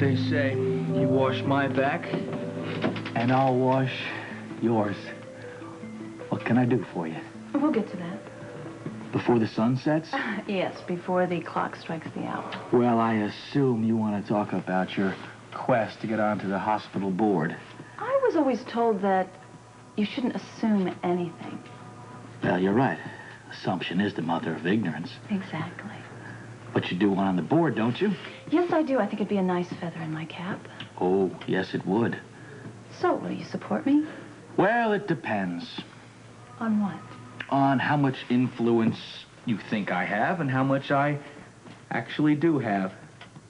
they say. You wash my back, and I'll wash yours. What can I do for you? We'll get to that. Before the sun sets? Yes, before the clock strikes the hour. Well, I assume you want to talk about your quest to get onto the hospital board. I was always told that you shouldn't assume anything. Well, you're right. Assumption is the mother of ignorance. Exactly. But you do want on the board, don't you? Yes, I do. I think it'd be a nice feather in my cap. Oh, yes, it would. So, will you support me? Well, it depends. On what? On how much influence you think I have and how much I actually do have.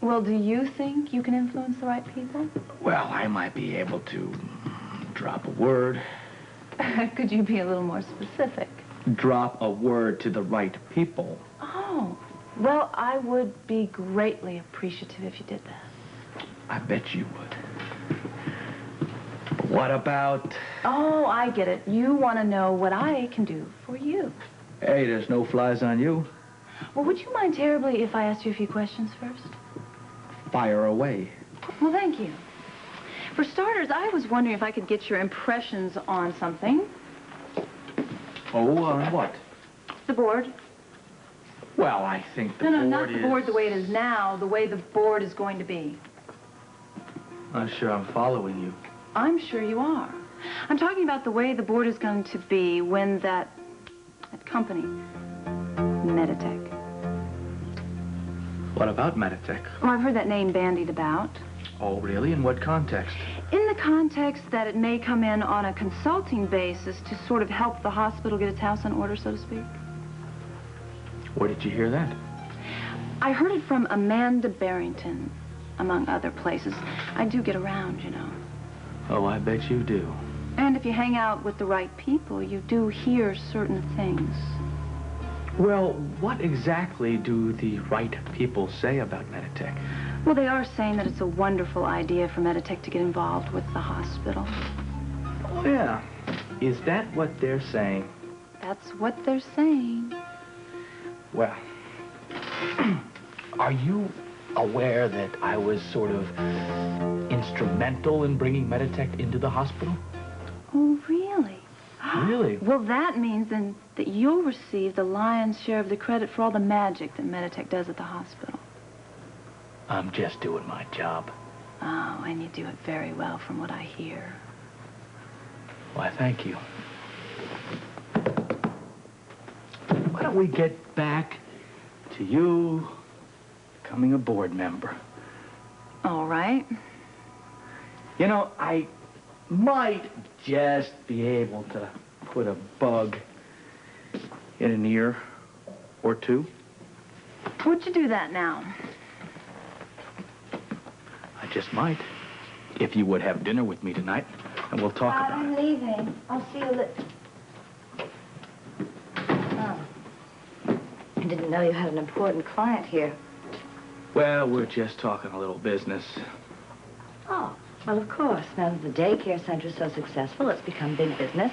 Well, do you think you can influence the right people? Well, I might be able to drop a word. Could you be a little more specific? Drop a word to the right people. Oh, well, I would be greatly appreciative if you did that. I bet you would. But what about... Oh, I get it. You want to know what I can do for you. Hey, there's no flies on you. Well, would you mind terribly if I asked you a few questions first? Fire away. Well, thank you. For starters, I was wondering if I could get your impressions on something. Oh, on what? The board. Well, I think the board No, not the board the way it is now, the way the board is going to be. Not sure I'm following you. I'm sure you are. I'm talking about the way the board is going to be when that company, Meditech. What about Meditech? Oh, I've heard that name bandied about. Oh, really? In what context? In the context that it may come in on a consulting basis to sort of help the hospital get its house in order, so to speak. Where did you hear that? I heard it from Amanda Barrington, among other places. I do get around, you know. Oh, I bet you do. And if you hang out with the right people, you do hear certain things. Well, what exactly do the right people say about Meditech? Well, they are saying that it's a wonderful idea for Meditech to get involved with the hospital. Oh, yeah. Is that what they're saying? That's what they're saying. Well, are you aware that I was sort of instrumental in bringing Meditech into the hospital? Oh, really? Really? Well, that means then that you'll receive the lion's share of the credit for all the magic that Meditech does at the hospital. I'm just doing my job. Oh, and you do it very well from what I hear. Why, thank you. Why don't we get back to you becoming a board member? All right. You know, I might just be able to put a bug in an ear or two. Would you do that now? I just might. If you would have dinner with me tonight, and we'll talk about I'm it. leaving. I'll see you later. Oh. I didn't know you had an important client here. Well, we're just talking a little business. Oh, well, of course. Now that the daycare center's so successful, it's become big business.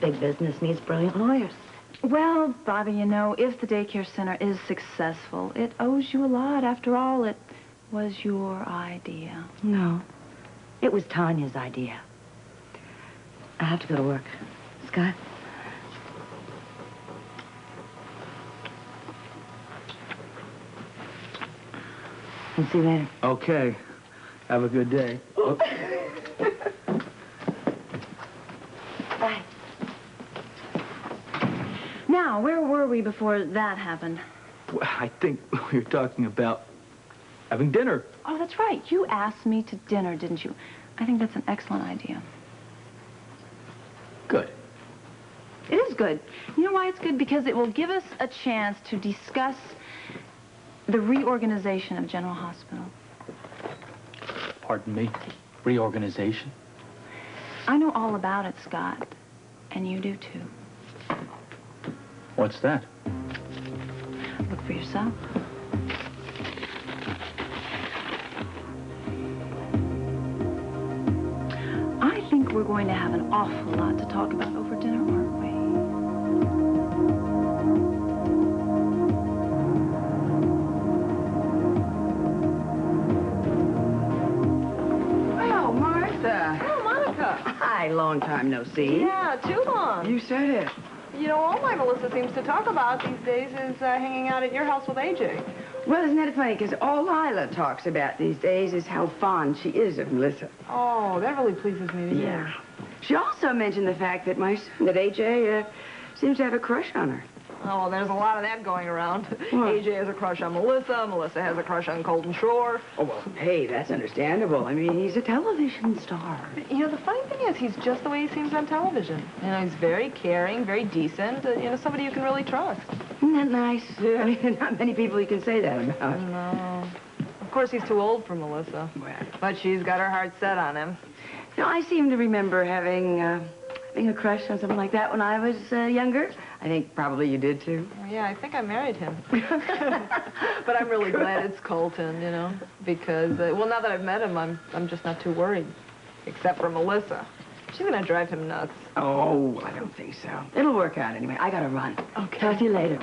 Big business needs brilliant lawyers. Well, Bobby, you know, if the daycare center is successful, it owes you a lot. After all, it was your idea. No. It was Tanya's idea. I have to go to work. Scott? I'll see you later. Okay. Have a good day. Bye. Now, where were we before that happened? Well, I think we were talking about having dinner. Oh, that's right. You asked me to dinner, didn't you? I think that's an excellent idea. Good. It is good. You know why it's good? Because it will give us a chance to discuss the reorganization of General Hospital. Pardon me? Reorganization? I know all about it, Scott. And you do, too. What's that? Look for yourself. I think we're going to have an awful lot to talk about over dinner, aren't we? Hi, long time no see. Yeah, too long. You said it. You know, all my Melissa seems to talk about these days is hanging out at your house with AJ. Well, isn't that funny? Because all Lila talks about these days is how fond she is of Melissa. Oh, that really pleases me to hear. Yeah. She also mentioned the fact that that AJ seems to have a crush on her. Oh, well, there's a lot of that going around. What? AJ has a crush on Melissa. Melissa has a crush on Colton Shore. Oh, well, hey, that's understandable. I mean, he's a television star. You know, the funny thing is he's just the way he seems on television. You know, he's very caring, very decent. You know, somebody you can really trust. Isn't that nice? I mean, not many people you can say that about. No. Of course, he's too old for Melissa. Well, But she's got her heart set on him. you know, I seem to remember having a crush on something like that when I was younger. I think probably you did, too. Well, yeah, I think I married him. But I'm really glad it's Colton, you know, because, well, now that I've met him, I'm just not too worried, except for Melissa. She's going to drive him nuts. Oh, I don't think so. It'll work out anyway. I gotta run. Okay. Talk to you later.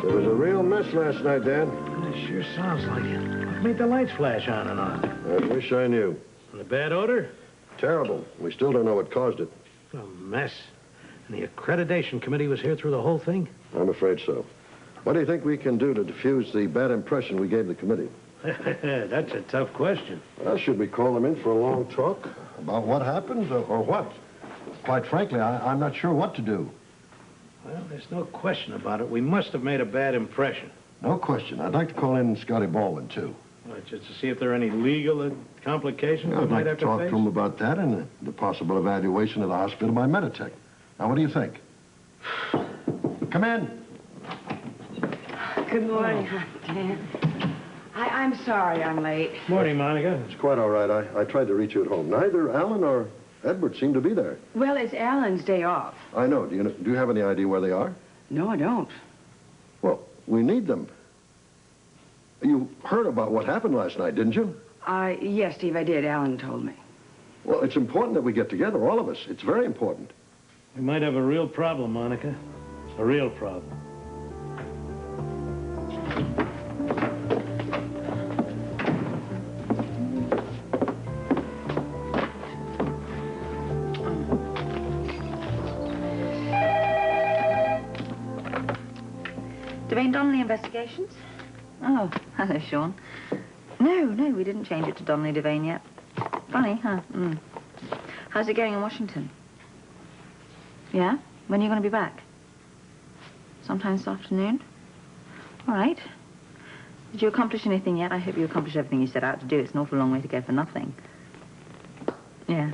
It was a real mess last night, Dan. It sure sounds like it. What made the lights flash on and off? I wish I knew. And the bad odor? Terrible. We still don't know what caused it. A mess. And the accreditation committee was here through the whole thing? I'm afraid so. What do you think we can do to diffuse the bad impression we gave the committee? That's a tough question. Well, should we call them in for a long talk about what happened or what? Quite frankly, I'm not sure what to do. Well, there's no question about it. We must have made a bad impression. No question. I'd like to call in Scotty Baldwin, too. Just to see if there are any legal complications we I'd might like have to to talk face. to him about that and the possible evaluation of the hospital by Meditech. Now, what do you think? Come in. Good morning, Dan. I'm sorry I'm late. Morning, Monica. It's quite all right. I tried to reach you at home. Neither Alan or Edward seem to be there. Well, it's Alan's day off. I know. Do you have any idea where they are? No, I don't. Well, we need them. You heard about what happened last night, didn't you? Yes, Steve, I did. Alan told me. Well, it's important that we get together, all of us. It's very important. We might have a real problem, Monica. A real problem. Devane Donnelly Investigations? Oh, hello, Sean. No, we didn't change it to Donnelly Devane yet. Funny, huh? Mm. How's it going in Washington? Yeah? When are you going to be back? Sometime this afternoon? All right. Did you accomplish anything yet? I hope you accomplished everything you set out to do. It's an awful long way to go for nothing. Yeah.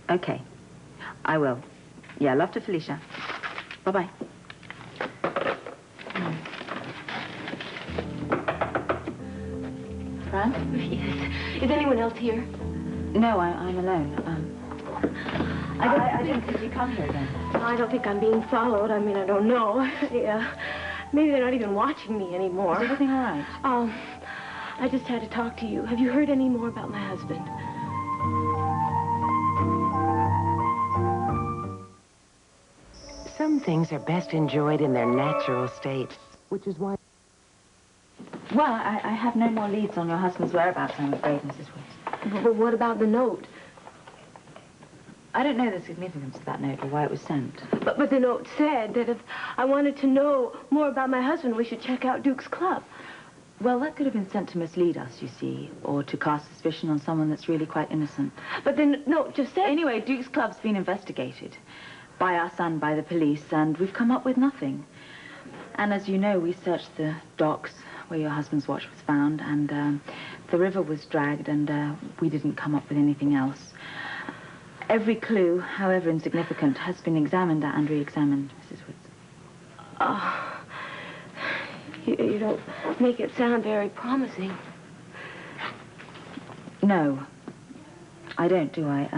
Okay. I will. Yeah, love to Felicia. Bye-bye. Fran? Yes. Is anyone else here? No, I'm alone. I didn't think you come here again. I don't think I'm being followed. I mean, I don't know. Yeah. Maybe they're not even watching me anymore. Is everything all right? I just had to talk to you. Have you heard any more about my husband? Some things are best enjoyed in their natural state, which is why... Well, I have no more leads on your husband's whereabouts, I'm afraid, Mrs. Woods. But what about the note? I don't know the significance of that note or why it was sent. But the note said that if I wanted to know more about my husband, we should check out Duke's Club. Well, that could have been sent to mislead us, you see, or to cast suspicion on someone that's really quite innocent. But the note just said... Anyway, Duke's Club's been investigated by us and by the police, and we've come up with nothing. And as you know, we searched the docks where your husband's watch was found, and the river was dragged, and we didn't come up with anything else. Every clue, however insignificant, has been examined and re-examined, Mrs. Woods. Oh, you don't make it sound very promising. No, I don't, do I?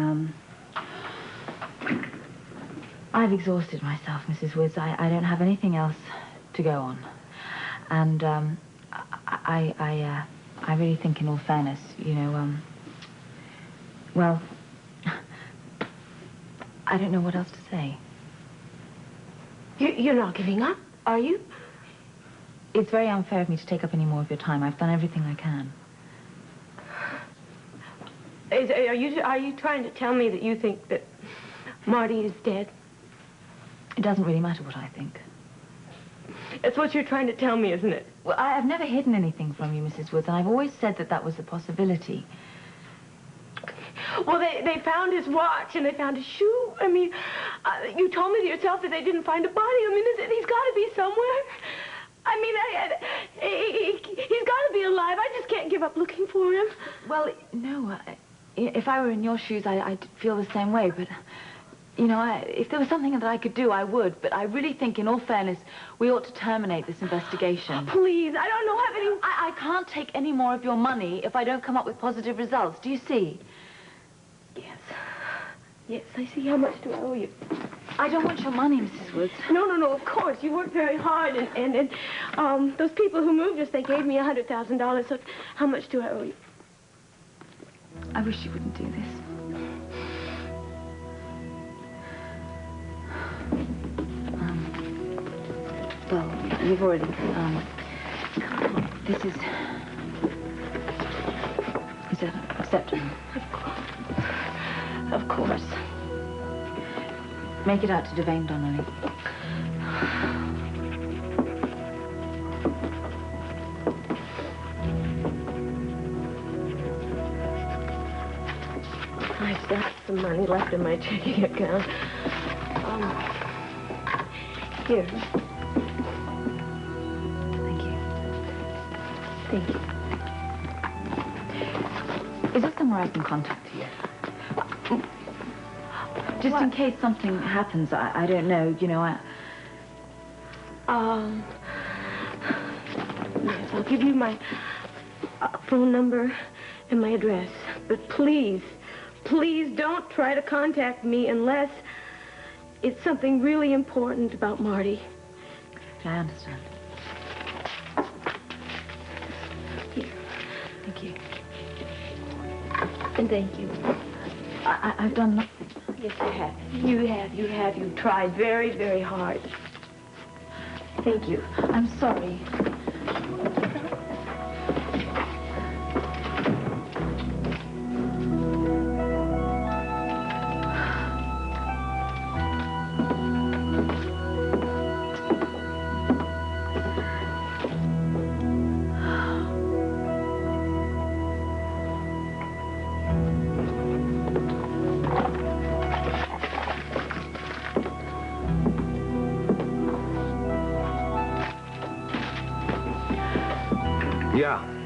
I've exhausted myself, Mrs. Woods. I don't have anything else to go on. And, I really think, in all fairness, you know, well, I don't know what else to say. You're not giving up, are you? It's very unfair of me to take up any more of your time. I've done everything I can. Are you trying to tell me that you think that Marty is dead? It doesn't really matter what I think. That's what you're trying to tell me, isn't it? Well, I've never hidden anything from you, Mrs. Woods, and I've always said that that was a possibility. Well, they found his watch and they found his shoe. I mean, you told me to yourself that they didn't find a body. I mean, he's got to be somewhere. I mean, he's got to be alive. I just can't give up looking for him. Well, no, if I were in your shoes, I'd feel the same way, but... You know, if there was something that I could do, I would. But I really think, in all fairness, we ought to terminate this investigation. Please, I don't know have any... I can't take any more of your money if I don't come up with positive results. Do you see? Yes. Yes, I see. How much do I owe you? I don't want your money, Mrs. Woods. No, of course. You worked very hard, and those people who moved us, they gave me $100,000, so how much do I owe you? I wish you wouldn't do this. Well, you've already, this is that acceptable? Of course. Make it out to Devane Donnelly. I've got some money left in my checking account. Here. Thank you. Is there somewhere I can contact you? Just in case something happens, I don't know, you know, Yes, I'll give you my phone number and my address. But please, please don't try to contact me unless it's something really important about Marty. I understand. Thank you. And thank you. I've done nothing. Yes, you have. You have. You've tried very, very hard. Thank you. I'm sorry.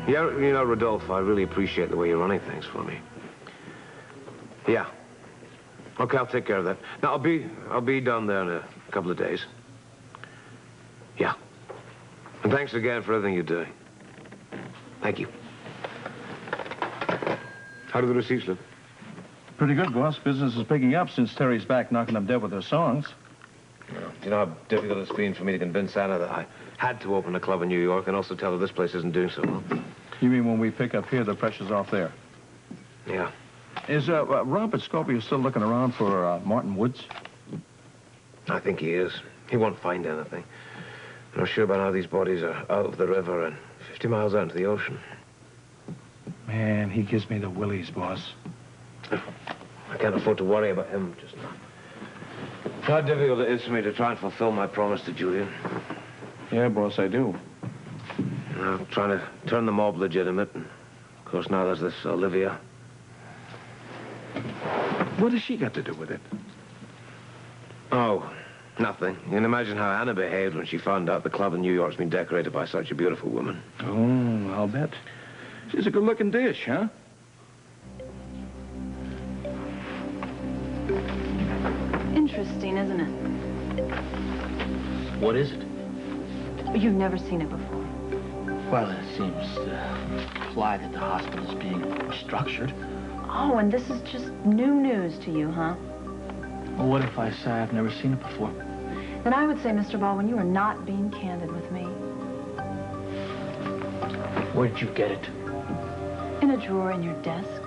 Yeah, you know, Rodolfo, I really appreciate the way you're running things for me. Yeah. Okay, I'll take care of that. Now, I'll be down there in a couple of days. Yeah. And thanks again for everything you're doing. Thank you. How do the receipts look? Pretty good, boss. Business is picking up since Terry's back knocking them dead with her songs. Well, do you know how difficult it's been for me to convince Anna that I had to open a club in New York and also tell her this place isn't doing so well? You mean when we pick up here, the pressure's off there? Yeah. Is Robert Scorpio still looking around for Martin Woods? I think he is. He won't find anything. I'm not sure about how these bodies are out of the river and 50 miles out into the ocean. Man, he gives me the willies, boss. I can't afford to worry about him just now. How difficult it is for me to try and fulfill my promise to Julian. Yeah, boss, I do. I'm trying to turn the mob legitimate. And of course, now there's this Olivia. What has she got to do with it? Oh, nothing. You can imagine how Anna behaved when she found out the club in New York's been decorated by such a beautiful woman. Oh, I'll bet. She's a good-looking dish, huh? Interesting, isn't it? What is it? You've never seen it before. Well, it seems to imply that the hospital's being restructured. Oh, and this is just new news to you, huh? Well, what if I say I've never seen it before? Then I would say, Mr. Baldwin, you are not being candid with me. Where did you get it? In a drawer in your desk.